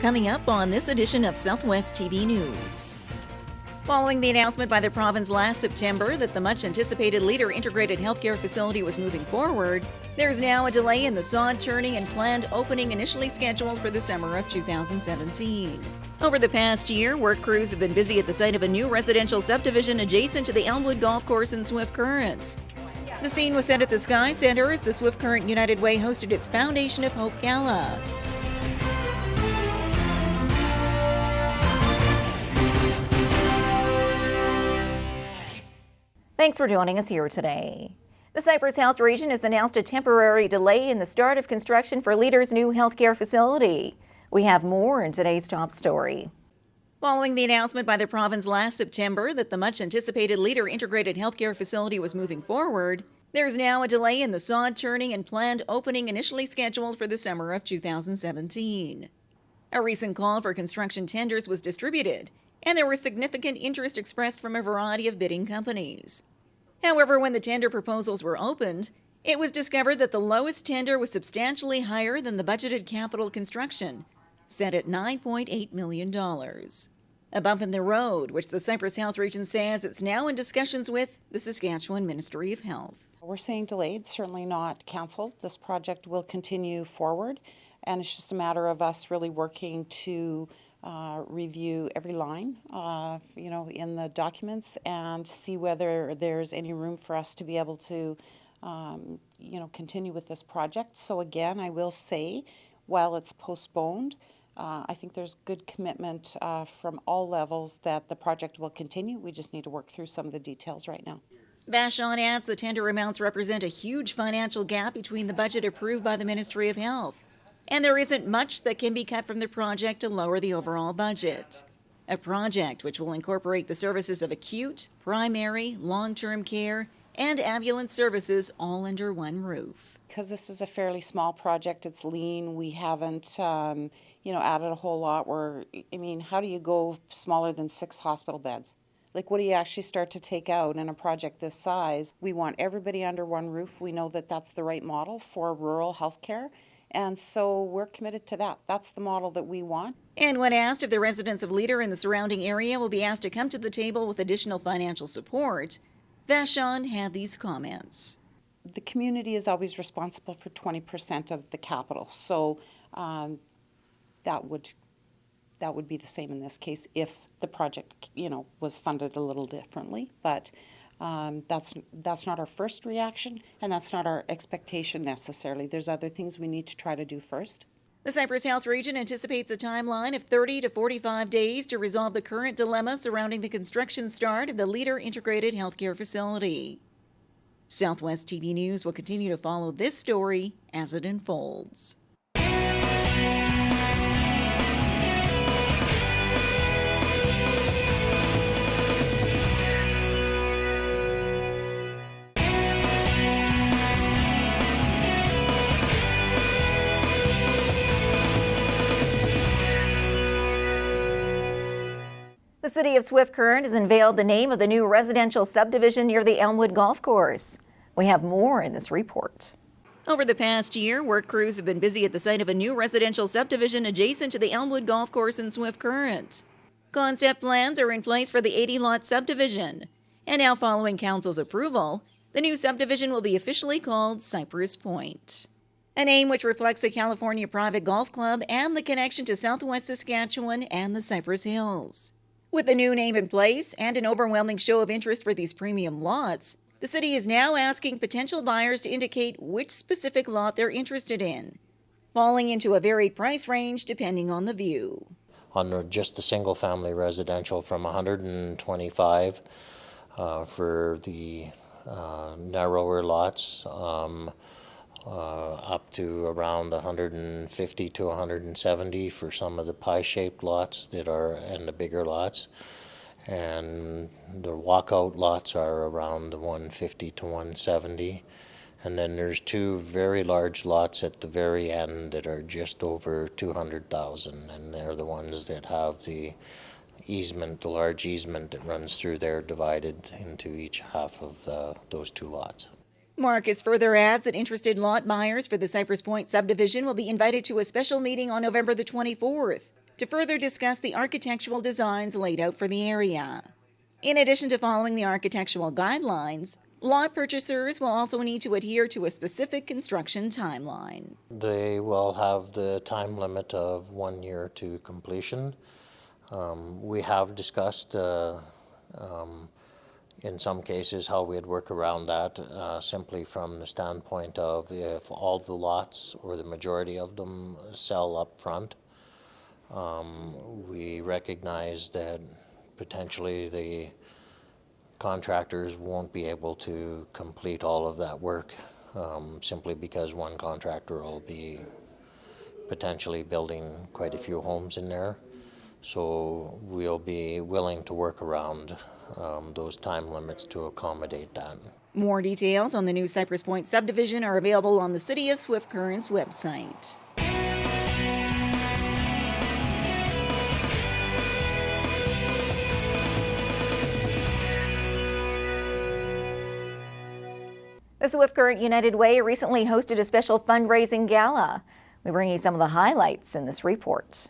Coming up on this edition of Southwest TV News. Following the announcement by the province last September that the much-anticipated Leader Integrated Healthcare Facility was moving forward, there's now a delay in the sod turning and planned opening initially scheduled for the summer of 2017. Over the past year, work crews have been busy at the site of a new residential subdivision adjacent to the Elmwood Golf Course in Swift Current. The scene was set at the Sky Center as the Swift Current United Way hosted its Foundation of Hope Gala. Thanks for joining us here today. The Cypress Health Region has announced a temporary delay in the start of construction for Leader's new healthcare facility. We have more in today's top story. Following the announcement by the province last September that the much-anticipated Leader Integrated Healthcare Facility was moving forward, there's now a delay in the sod turning and planned opening initially scheduled for the summer of 2017. A recent call for construction tenders was distributed, and there was significant interest expressed from a variety of bidding companies. However, when the tender proposals were opened, it was discovered that the lowest tender was substantially higher than the budgeted capital construction, set at $9.8 million. A bump in the road, which the Cypress Health Region says it's now in discussions with the Saskatchewan Ministry of Health. We're saying delayed, certainly not canceled. This project will continue forward, and it's just a matter of us really working to review every line, in the documents and see whether there's any room for us to be able to, continue with this project. So again, I will say, while it's postponed, I think there's good commitment from all levels that the project will continue. We just need to work through some of the details right now. Vachon adds the tender amounts represent a huge financial gap between the budget approved by the Ministry of Health, and there isn't much that can be cut from the project to lower the overall budget. A project which will incorporate the services of acute, primary, long-term care, and ambulance services all under one roof. Because this is a fairly small project, it's lean, we haven't, added a whole lot. How do you go smaller than 6 hospital beds? Like, what do you actually start to take out in a project this size? We want everybody under one roof. We know that that's the right model for rural healthcare. And so we're committed to that. That's the model that we want. And when asked if the residents of Leader and the surrounding area will be asked to come to the table with additional financial support, Vachon had these comments. The community is always responsible for 20% of the capital. So that would be the same in this case if the project, was funded a little differently. But that's not our first reaction, and that's not our expectation necessarily. There's other things we need to try to do first. The Cypress Health Region anticipates a timeline of 30 to 45 days to resolve the current dilemma surrounding the construction start of the Leader Integrated Healthcare Facility. Southwest TV News will continue to follow this story as it unfolds. The City of Swift Current has unveiled the name of the new residential subdivision near the Elmwood Golf Course. We have more in this report. Over the past year, work crews have been busy at the site of a new residential subdivision adjacent to the Elmwood Golf Course in Swift Current. Concept plans are in place for the 80-lot subdivision, and now following Council's approval, the new subdivision will be officially called Cypress Point, a name which reflects the California Private Golf Club and the connection to Southwest Saskatchewan and the Cypress Hills. With the new name in place and an overwhelming show of interest for these premium lots, the city is now asking potential buyers to indicate which specific lot they're interested in, falling into a varied price range depending on the view. On just the single-family residential, from 125 for the narrower lots, up to around 150 to 170 for some of the pie-shaped lots and the bigger lots. And the walkout lots are around the 150 to 170. And then there's 2 very large lots at the very end that are just over 200,000, and they're the ones that have the easement, the large easement that runs through there, divided into each half of those 2 lots. Marcus further adds that interested lot buyers for the Cypress Point subdivision will be invited to a special meeting on November the 24th, to further discuss the architectural designs laid out for the area. In addition to following the architectural guidelines, lot purchasers will also need to adhere to a specific construction timeline. They will have the time limit of 1 year to completion. We have discussed in some cases how we'd work around that, simply from the standpoint of if all the lots or the majority of them sell up front. We recognize that potentially the contractors won't be able to complete all of that work, simply because one contractor will be potentially building quite a few homes in there. So we'll be willing to work around those time limits to accommodate that. More details on the new Cypress Point subdivision are available on the City of Swift Current's website. The Swift Current United Way recently hosted a special fundraising gala. We bring you some of the highlights in this report.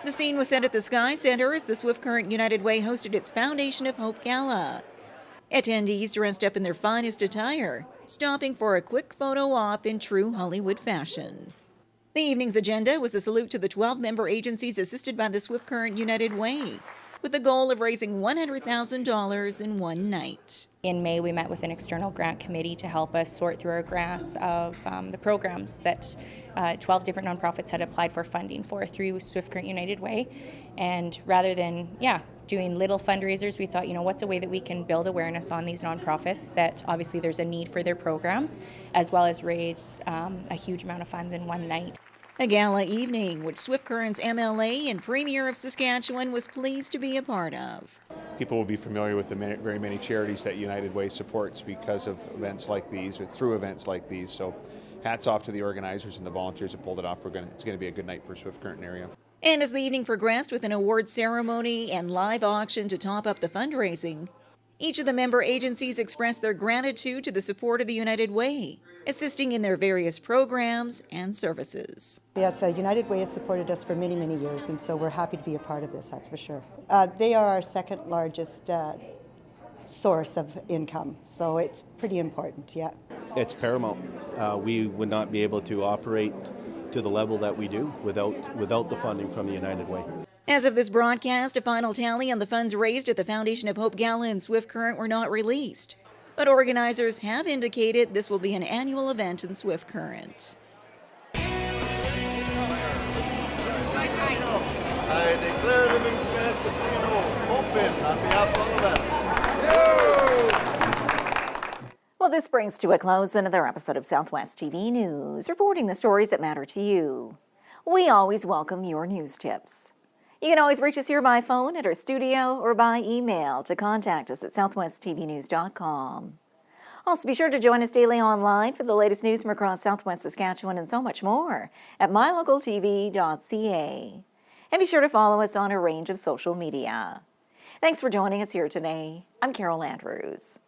The scene was set at the Sky Center as the Swift Current United Way hosted its Foundation of Hope Gala. Attendees dressed up in their finest attire, stopping for a quick photo op in true Hollywood fashion. The evening's agenda was a salute to the 12 member agencies assisted by the Swift Current United Way, with the goal of raising $100,000 in one night. In May, we met with an external grant committee to help us sort through our grants of the programs that 12 different nonprofits had applied for funding for through Swift Current United Way. And rather than, doing little fundraisers, we thought, what's a way that we can build awareness on these nonprofits that obviously there's a need for their programs, as well as raise a huge amount of funds in one night. A gala evening, which Swift Current's MLA and Premier of Saskatchewan was pleased to be a part of. People will be familiar with the very many charities that United Way supports because of events like these, or through events like these. So hats off to the organizers and the volunteers that pulled it off. It's going to be a good night for Swift Current area. And as the evening progressed with an award ceremony and live auction to top up the fundraising, each of the member agencies expressed their gratitude to the support of the United Way, assisting in their various programs and services. Yes, United Way has supported us for many, many years, and so we're happy to be a part of this, that's for sure. They are our second largest source of income, so it's pretty important, yeah. It's paramount. We would not be able to operate to the level that we do without the funding from the United Way. As of this broadcast, a final tally on the funds raised at the Foundation of Hope Gala in Swift Current were not released. But organizers have indicated this will be an annual event in Swift Current. I declare Livingston Casino open on behalf of all of us. Well, this brings to a close another episode of Southwest TV News, reporting the stories that matter to you. We always welcome your news tips. You can always reach us here by phone at our studio or by email to contact us at southwesttvnews.com. Also, be sure to join us daily online for the latest news from across Southwest Saskatchewan and so much more at MyLocalTV.ca. And be sure to follow us on a range of social media. Thanks for joining us here today. I'm Carol Andrews.